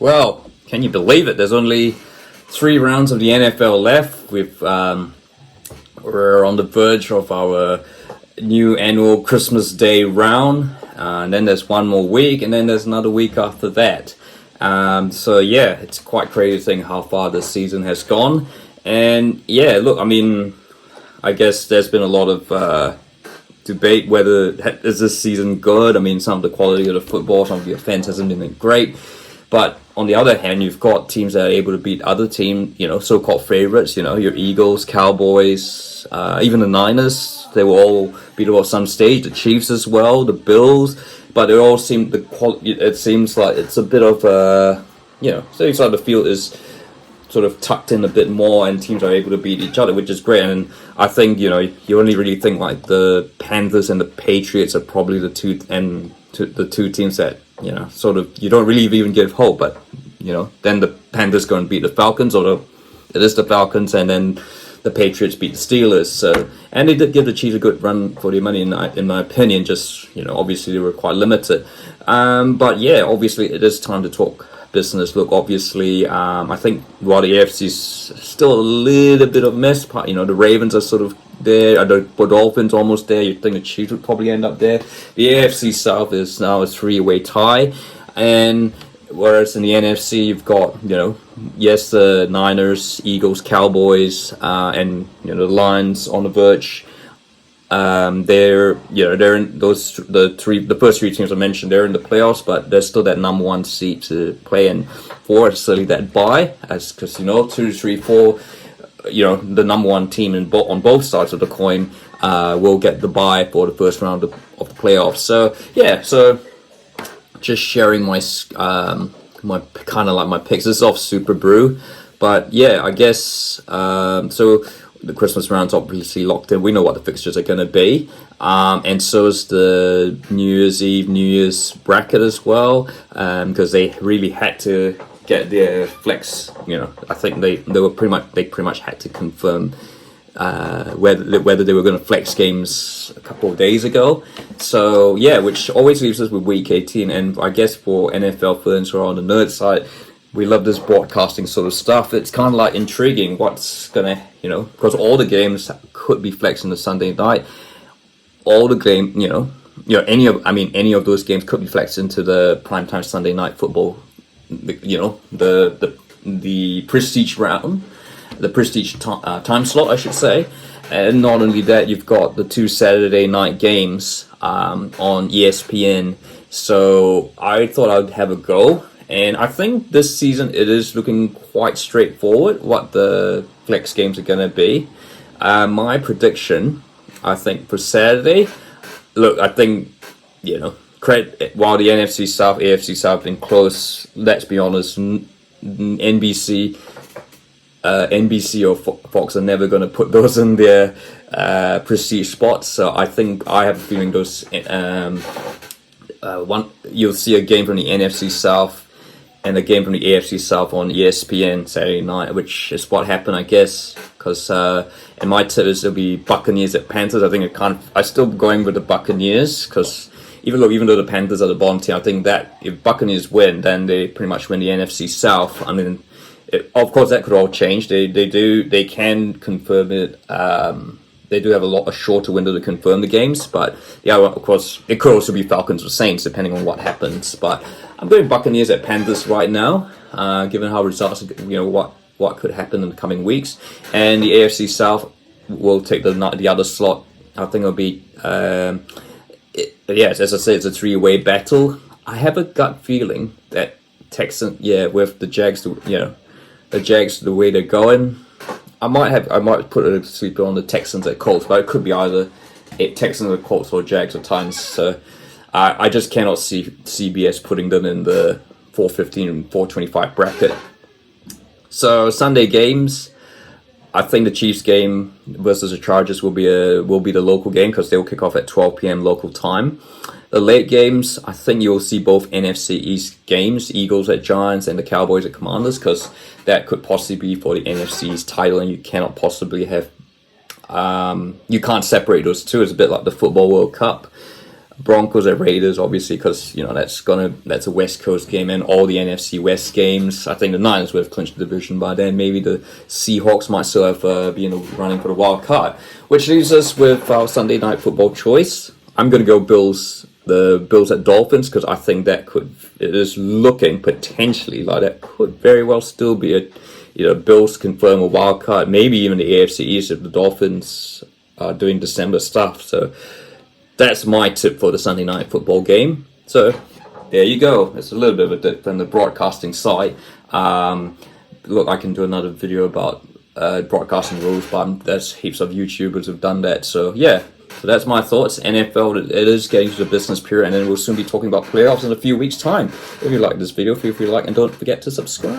Well, can you believe it? There's only 3 rounds of the NFL left. We're on the verge of our new annual Christmas Day round, and then there's one more week, and then there's another week after that. So yeah, it's quite crazy to think how far this season has gone. And yeah, look, I mean, I guess there's been a lot of debate whether is this season good. I mean, some of the quality of the football, some of the offense hasn't been great. But on the other hand, you've got teams that are able to beat other teams, so-called favorites, your Eagles, Cowboys, even the Niners. They were all beatable at some stage. The Chiefs as well, the Bills. But it all seemed it seems like it's a bit of seems like the field is sort of tucked in a bit more, and teams are able to beat each other, which is great. And I think you only really think like the Panthers and the Patriots are probably the two teams that sort of you don't really even give hope. But then the Panthers go and beat the Falcons, although it is the Falcons, and then the Patriots beat the Steelers. So, and they did give the Chiefs a good run for their money, in my opinion. Just obviously they were quite limited. But yeah, obviously it is time to talk business. Look, obviously, I think while the AFC's still a little bit of a mess, the Ravens are sort of there, the Dolphins almost there. You'd think the Chiefs would probably end up there. The AFC South is now a 3-way tie, and whereas in the NFC you've got the Niners, Eagles, Cowboys, and the Lions on the verge. They're in the first 3 teams I mentioned. They're in the playoffs, but there's still that number 1 seat to play in for. Certainly that bye, because 2, 3, 4. The number 1 team on both sides of the coin will get the bye for the first round of the playoffs. So yeah, just sharing my kind of like my picks. This is off Super Brew, but yeah, I guess so. The Christmas round's obviously locked in. We know what the fixtures are going to be, and so is the New Year's Eve, New Year's bracket as well, because they really had to get their flex. I think they pretty much had to confirm whether they were going to flex games a couple of days ago. So yeah, which always leaves us with week 18. And I guess for NFL fans who are on the nerd side, we love this broadcasting sort of stuff. It's kind of like intriguing what's gonna, because all the games could be flexed on the Sunday night. All the game, any of those games could be flexed into the primetime Sunday night football. The prestige round, the prestige time slot, I should say. And not only that, you've got the 2 Saturday night games on ESPN. So I thought I'd have a go. And I think this season it is looking quite straightforward what the flex games are going to be. My prediction, I think, for Saturday, look, I think, while the NFC South, AFC South have been close, let's be honest, NBC or Fox are never going to put those in their prestige spots. So I think I have a feeling those you'll see a game from the NFC South and a game from the AFC South on ESPN Saturday night, which is what happened, I guess, because in my tip it'll be Buccaneers at Panthers. I think I'm still going with the Buccaneers, because even though the Panthers are the bottom team, I think that if Buccaneers win, then they pretty much win the NFC South. I mean, of course that could all change. They can confirm it. They do have a shorter window to confirm the games, but yeah, of course, it could also be Falcons or Saints, depending on what happens. But I'm going Buccaneers at Panthers right now, given how results, what could happen in the coming weeks. And the AFC South will take the other slot. I think it'll be, yes, as I said, it's a 3-way battle. I have a gut feeling that Texans, with the Jags, the Jags, the way they're going, I might put a sleeper on the Texans at Colts, but it could be either Texans or Colts or Jags at times. So I just cannot see CBS putting them in the 415 and 425 bracket. So Sunday games, I think the Chiefs game versus the Chargers will be the local game, because they will kick off at 12 p.m. local time. The late games, I think you'll see both NFC East games, Eagles at Giants and the Cowboys at Commanders, because that could possibly be for the NFC East title, and you cannot possibly have, you can't separate those two. It's a bit like the Football World Cup. Broncos at Raiders, obviously, because that's a West Coast game, and all the NFC West games. I think the Niners would have clinched the division by then. Maybe the Seahawks might still have be in the running for the wild card, which leaves us with our Sunday night football choice. I'm going to go Bills. The Bills at Dolphins, because I think it is looking potentially like that could very well still be Bills confirm a wild card, maybe even the AFC East if the Dolphins are doing December stuff. So that's my tip for the Sunday night football game. So there you go. It's a little bit of a dip from the broadcasting side. Look, I can do another video about broadcasting rules, but there's heaps of YouTubers who've done that. So yeah. So that's my thoughts. NFL, it is getting to the business period, and then we'll soon be talking about playoffs in a few weeks' time. If you like this video, feel free to like, and don't forget to subscribe.